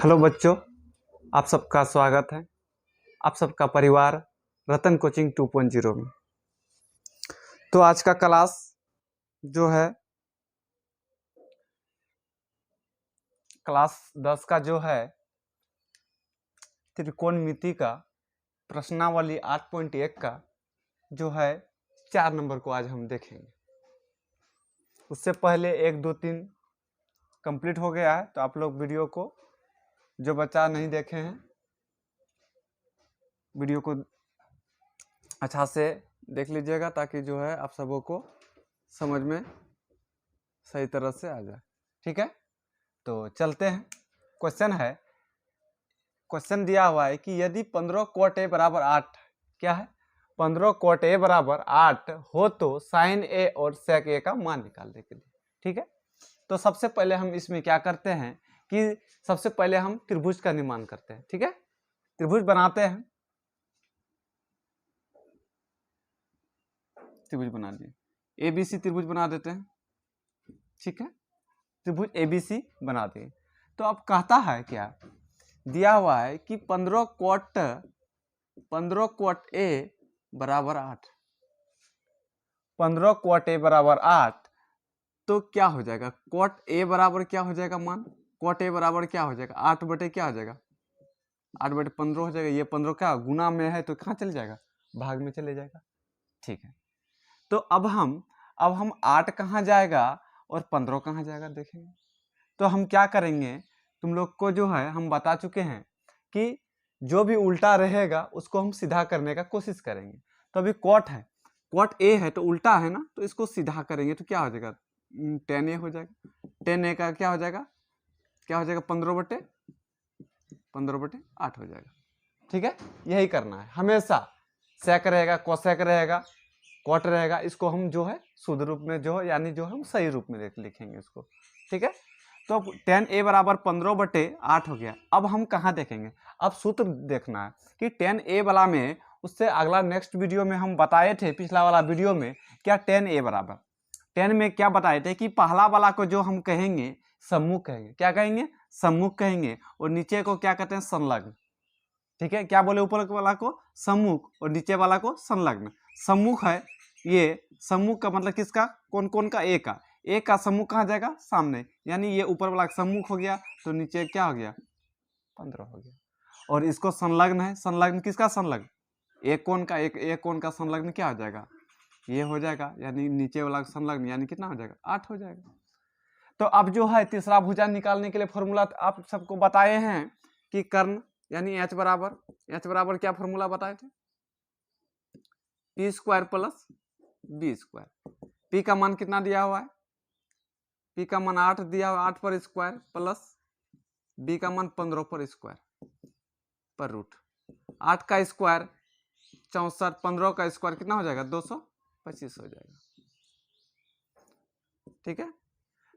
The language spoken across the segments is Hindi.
हेलो बच्चों, आप सबका स्वागत है। आप सबका परिवार रतन कोचिंग 2.0 में। तो आज का क्लास जो है क्लास 10 का जो है त्रिकोणमिति का प्रश्नावली 8.1 का जो है 4 नंबर को आज हम देखेंगे। उससे पहले 1, 2, 3 कंप्लीट हो गया है, तो आप लोग वीडियो को जो बच्चा नहीं देखे हैं वीडियो को अच्छा से देख लीजिएगा, ताकि जो है आप सबों को समझ में सही तरह से आ जाए। ठीक है, तो चलते हैं। क्वेश्चन दिया हुआ है कि यदि 15 cot a बराबर 8, क्या है 15 cot a बराबर 8 हो तो sin a और sec a का मान निकालने के लिए। ठीक है, तो सबसे पहले हम इसमें क्या करते हैं कि सबसे पहले हम त्रिभुज का निर्माण करते हैं। ठीक है, त्रिभुज बनाते हैं। त्रिभुज बना दिए, ABC त्रिभुज बना देते हैं। ठीक है, त्रिभुज ABC बना दिए। तो अब कहता है क्या दिया हुआ है कि 15 cot a बराबर 8, 15 cot a बराबर 8, तो क्या हो जाएगा cot a बराबर क्या हो जाएगा मान, cot a बराबर क्या हो जाएगा 8 बटे क्या हो जाएगा 8 बटे 15 हो जाएगा। ये 15 क्या गुना में है तो कहाँ चले जाएगा, भाग में चले जाएगा। ठीक है, तो अब हम 8 कहाँ जाएगा और 15 कहाँ जाएगा देखेंगे। तो हम क्या करेंगे, तुम लोग को जो है हम बता चुके हैं कि जो भी उल्टा रहेगा उसको हम सीधा करने का कोशिश करेंगे। तो अभी cot है, cot a है तो उल्टा है ना, तो इसको सीधा करेंगे तो क्या हो जाएगा 10a हो जाएगा। 10a का क्या हो जाएगा 15 बटे 8 हो जाएगा। ठीक है, यही करना है हमेशा। sec रहेगा, cosec रहेगा, cot रहेगा, इसको हम जो है शुद्ध रूप में जो है यानी जो हम सही रूप में लिखेंगे इसको। ठीक है, तो 10a बराबर 15 बटे 8 हो गया। अब हम कहाँ देखेंगे, अब सूत्र देखना है कि 10a वाला में उससे अगला नेक्स्ट वीडियो में हम बताए थे, पिछला वाला वीडियो में क्या 10a बराबर 10 में क्या बताए थे कि पहला वाला को जो हम कहेंगे सम्मुख कहेंगे। क्या कहेंगे, सम्मुख कहेंगे, और नीचे को क्या कहते हैं संलग्न। ठीक है, क्या बोले ऊपर वाला को सम्मुख और नीचे वाला को संलग्न। सम्मुख है, ये सम्मुख का मतलब किसका, कौन कौन का, ए का। ए का सम्मुख कहाँ जाएगा सामने, यानी ये ऊपर वाला सम्मुख हो गया तो नीचे क्या हो गया 15 हो गया। और इसको संलग्न है, संलग्न किसका संलग्न, एक कोण का, एक कोण का संलग्न क्या हो जाएगा ये हो जाएगा, यानी नीचे वाला संलग्न यानी कितना हो जाएगा 8 हो जाएगा। तो अब जो है तीसरा भुजा निकालने के लिए फॉर्मूला आप सबको बताए हैं कि कर्ण यानी h बराबर क्या फॉर्मूला बताए थे, p² प्लस b²। p का मान कितना दिया हुआ है, p का मान 8 दिया हुआ, 8 पर स्क्वायर प्लस b का मान 15 पर स्क्वायर पर रूट। 8 का स्क्वायर 64, 15 का स्क्वायर कितना हो जाएगा 225 हो जाएगा। ठीक है,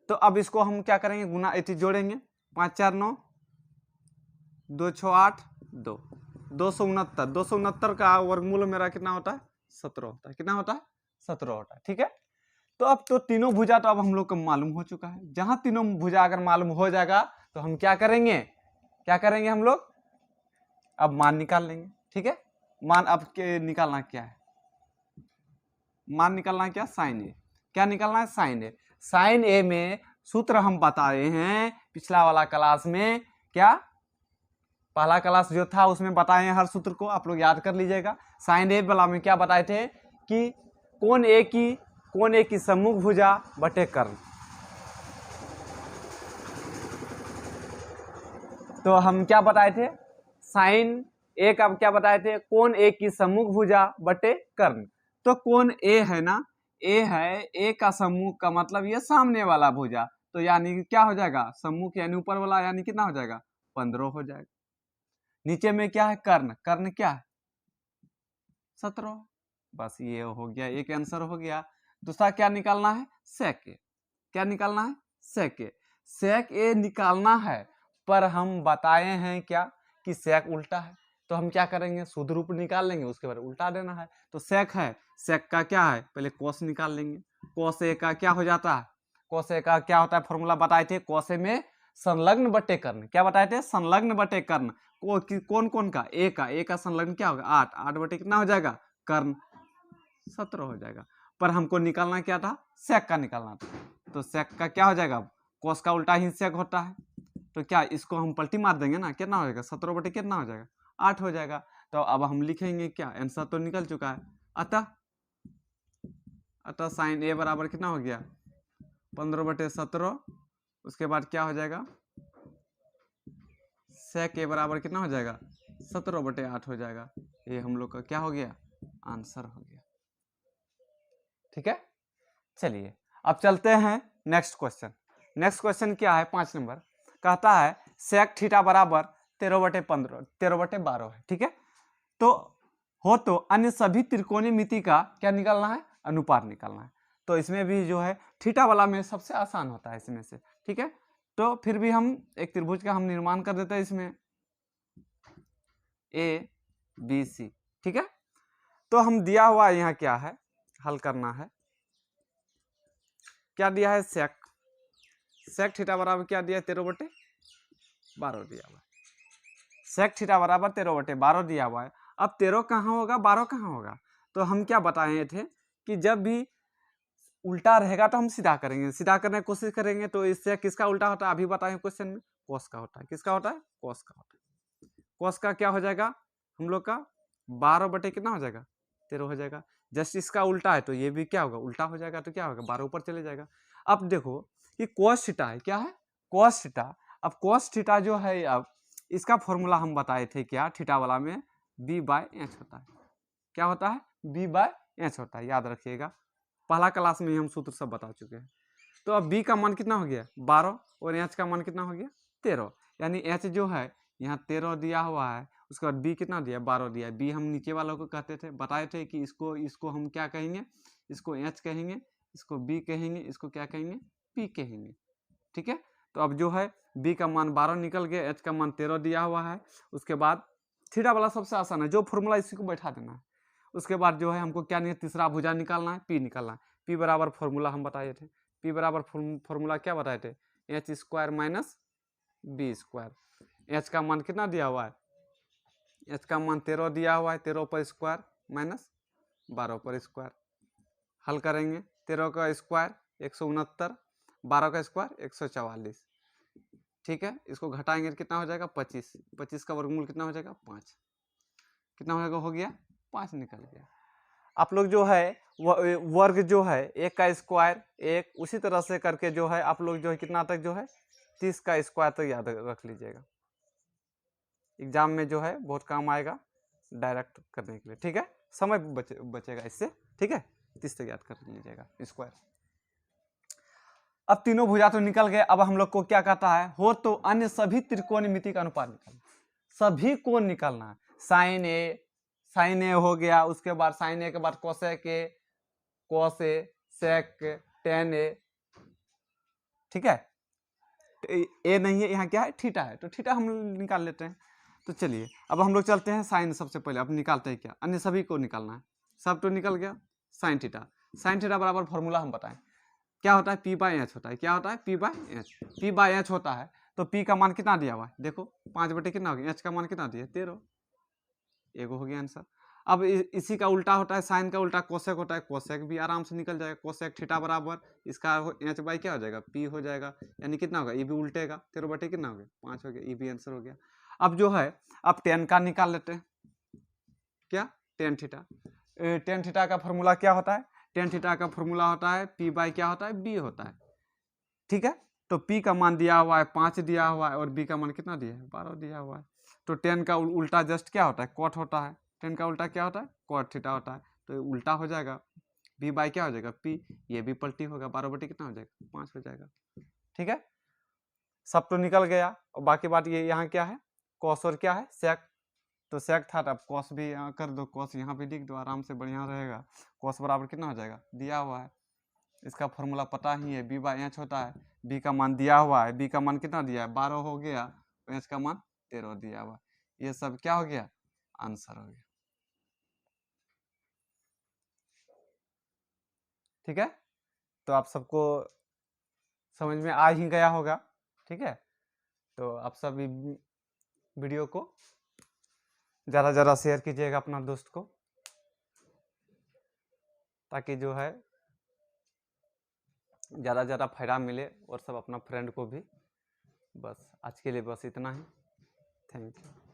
तो अब इसको हम क्या करेंगे गुना जोड़ेंगे, 5 4 9 2 6 8 2 269 का वर्गमूल मेरा कितना होता है 17 होता है। कितना होता है 17 होता है। ठीक है, तो अब तो तीनों भुजा तो अब हम लोग को मालूम हो चुका है। जहां तीनों भुजा अगर मालूम हो जाएगा तो हम क्या करेंगे हम लोग अब मान निकाल लेंगे। ठीक है, मान अब के निकालना क्या है, मान निकालना क्या साइन ए, क्या निकालना है साइन ए। साइन ए में सूत्र हम बता रहे हैं पिछला वाला क्लास में, क्या पहला क्लास जो था उसमें बताए हैं हर सूत्र को, आप लोग याद कर लीजिएगा। साइन ए वाला में क्या बताए थे कि कोण ए की सम्मुख भुजा बटे कर्ण। तो हम क्या बताए थे, साइन ए का क्या बताए थे, कोण ए की सम्मुख भुजा बटे कर्ण। तो कोण ए है ना, ए है, ए का सम्मुख का मतलब ये सामने वाला भुजा, तो यानी क्या हो जाएगा सम्मुख यानी ऊपर वाला, यानी कितना हो जाएगा 15 हो जाएगा। नीचे में क्या है कर्ण, कर्ण क्या है 17। बस ये हो गया, एक आंसर हो गया। दूसरा क्या निकालना है सेक ए, क्या निकालना है सेक ए। सेक ए निकालना है, पर हम बताए हैं क्या कि सेक उल्टा है, तो हम क्या करेंगे शुद्ध रूप निकाल लेंगे, उसके बाद उल्टा देना है। तो सेक है, सेक का क्या है पहले कोस निकाल लेंगे। कोस ए का क्या हो जाता है, कोस ए का क्या होता है फॉर्मूला बताए थे, कोस ए में संलग्न बटे कर्ण, क्या बताए थे, संलग्न बटे कर्ण। कौन कौन का, ए का संलग्न क्या होगा 8, 8 बटे कितना हो जाएगा कर्ण 17 हो जाएगा। पर हमको निकालना क्या था, सेक का निकालना था, तो सेक का क्या हो जाएगा, कोस का उल्टा ही सेक होता है, तो क्या इसको हम पलटी मार देंगे ना, कितना हो जाएगा 17 बटे कितना हो जाएगा 8 हो जाएगा। तो अब हम लिखेंगे क्या, आंसर तो निकल चुका है। अतः साइन ए बराबर कितना हो गया 15 बटे 17, उसके बाद क्या हो जाएगा सेक ए बराबर कितना हो जाएगा 17 बटे 8 हो जाएगा। ये हम लोग का क्या हो गया, आंसर हो गया। ठीक है, चलिए अब चलते हैं नेक्स्ट क्वेश्चन। नेक्स्ट क्वेश्चन क्या है, 5 नंबर, कहता है सेक थीटा बराबर 13 बटे 15, 13 बटे 12 है। ठीक है, तो हो तो अन्य सभी त्रिकोणीय मिति का क्या निकालना है, अनुपात निकालना है। तो इसमें भी जो है थीटा वाला में सबसे आसान होता है इसमें से। ठीक है, तो फिर भी हम एक त्रिभुज का हम निर्माण कर देते हैं इसमें ए बी सी। ठीक है, तो हम दिया हुआ यहाँ क्या है, हल करना है, क्या दिया है सेक थीटा बराबर क्या दिया है 13 बटे 12 दिया हुआ है, सेक थीटा बराबर 13 बटे 12 दिया हुआ है। अब 13 कहाँ होगा 12 कहाँ होगा, तो हम क्या बताए थे कि जब भी उल्टा रहेगा तो हम सीधा करेंगे, सीधा करने की कोशिश करेंगे, तो इससे किसका उल्टा होता है अभी बताए क्वेश्चन में, कोस का होता है। किसका होता है, कोस का होता है। कोस का क्या हो जाएगा हम लोग का 12 बटे कितना हो जाएगा 13 हो जाएगा। जस्ट इसका उल्टा है तो ये भी क्या होगा उल्टा हो जाएगा, तो क्या होगा 12 ऊपर चले जाएगा। अब देखो कि कोस थीटा है, क्या है कोस थीटा। अब कोस थीटा जो है, अब इसका फॉर्मूला हम बताए थे क्या, थीटा वाला में बी बाय एच होता है। क्या होता है, बी बाय एच होता है, याद रखिएगा, पहला क्लास में ही हम सूत्र सब बता चुके हैं। तो अब बी का मान कितना हो गया 12 और एच का मान कितना हो गया 13, यानी एच जो है यहाँ 13 दिया हुआ है, उसके बाद बी कितना दिया 12 दिया। बी हम नीचे वालों को कहते थे, बताए थे कि इसको हम क्या कहेंगे, इसको एच कहेंगे, इसको बी कहेंगे, इसको क्या कहेंगे पी कहेंगे। ठीक है, तो अब जो है बी का मान 12 निकल गया, एच का मान 13 दिया हुआ है। उसके बाद थीटा वाला सबसे आसान है, जो फॉर्मूला इसी को बैठा देना है। उसके बाद जो है हमको क्या नहीं, तीसरा भुजा निकालना है, पी निकालना है। पी बराबर फॉर्मूला हम बताए थे, पी बराबर फॉर्मूला क्या बताए थे, h square minus b square. H का मान कितना दिया हुआ है, एच का मान 13 दिया हुआ है, 13 पर स्क्वायर माइनस 12 पर स्क्वायर। हल करेंगे, 13 का स्क्वायर 169, 12 का स्क्वायर 144। ठीक है, इसको घटाएंगे तो कितना हो जाएगा 25, 25 का वर्गमूल कितना हो जाएगा 5, कितना हो गया 5 निकल गया। आप लोग जो है वर्ग जो है 1 का स्क्वायर 1, उसी तरह से करके जो है आप लोग जो है कितना तक जो है 30 का स्क्वायर तक याद रख लीजिएगा, एग्जाम में जो है बहुत काम आएगा डायरेक्ट करने के लिए। ठीक है, समय बचेगा इससे। ठीक है, 30 तक याद कर लीजिएगा स्क्वायर। अब तीनों भुजा तो निकल गए, अब हम लोग को क्या कहता है, हो तो अन्य सभी त्रिकोणीय मिति का अनुपात निकालना, सभी कोण निकालना है। साइन ए हो गया, उसके बाद साइन ए के बाद cosec A, cos A, sec, tan A. ठीक है, ए नहीं है यहाँ, क्या है थीटा है, तो थीटा हम निकाल लेते हैं। तो चलिए अब हम लोग चलते हैं साइन, सबसे पहले अब निकालते हैं क्या, अन्य सभी को निकालना है। सब तो निकल गया, साइन थीटा, साइन थीटा बराबर फॉर्मूला हम बताएं क्या होता है, पी बाई एच होता है। क्या होता है, P by H, P by H होता है। तो पी का मान कितना दिया हुआ है, देखो 5 बटे कितना हो गया, एच का मान कितना दिया 13, एगो हो गया आंसर। अब इसी का उल्टा होता है, साइन का उल्टा कोसेक होता है, कोसेक भी आराम से निकल जाएगा, कोसेक थीटा बराबर इसका एच बाई क्या हो जाएगा पी हो जाएगा, यानी कितना होगा, ये भी उल्टेगा, 13 बटे कितना हो गया 5 हो गया, ये भी आंसर हो गया। अब जो है अब टेन का निकाल लेते हैं, क्या टेन थीटा, टेन थीटा का फॉर्मूला क्या होता है, टेन थीटा का फॉर्मूला होता है पी बाई क्या होता है बी होता है। ठीक है, तो पी का मान दिया हुआ है 5 दिया हुआ है और बी का मान कितना दिया है 12 दिया हुआ है। तो टेन का उल्टा जस्ट क्या होता है कॉट होता है, टेन का उल्टा क्या होता है कॉट थीटा होता है, तो उल्टा हो जाएगा, बी बाई क्या हो जाएगा पी, ये भी पलटी होगा, 12 बटे कितना हो जाएगा 5 हो जाएगा। ठीक है, सब तो निकल गया, और बाकी बात ये यहाँ क्या है कॉस और क्या है सेक, तो सेक था, अब कॉस भी यहाँ कर दो, कॉस यहाँ पे लिख दो, आराम से बढ़िया रहेगा। कॉस बराबर कितना हो जाएगा दिया हुआ है, इसका फॉर्मूला पता ही है, बी बाई एच होता है, बी का मान दिया हुआ है, बी का मान कितना दिया है 12 हो गया, एच का मान 13 दिया हुआ, ये सब क्या हो गया आंसर हो गया। ठीक है, तो आप सबको समझ में आ ही गया होगा। ठीक है, तो आप सभी वीडियो को ज़्यादा ज़्यादा शेयर कीजिएगा अपना दोस्त को, ताकि जो है ज़्यादा ज़्यादा फायदा मिले और सब अपना फ्रेंड को भी। बस आज के लिए बस इतना ही। Thank you.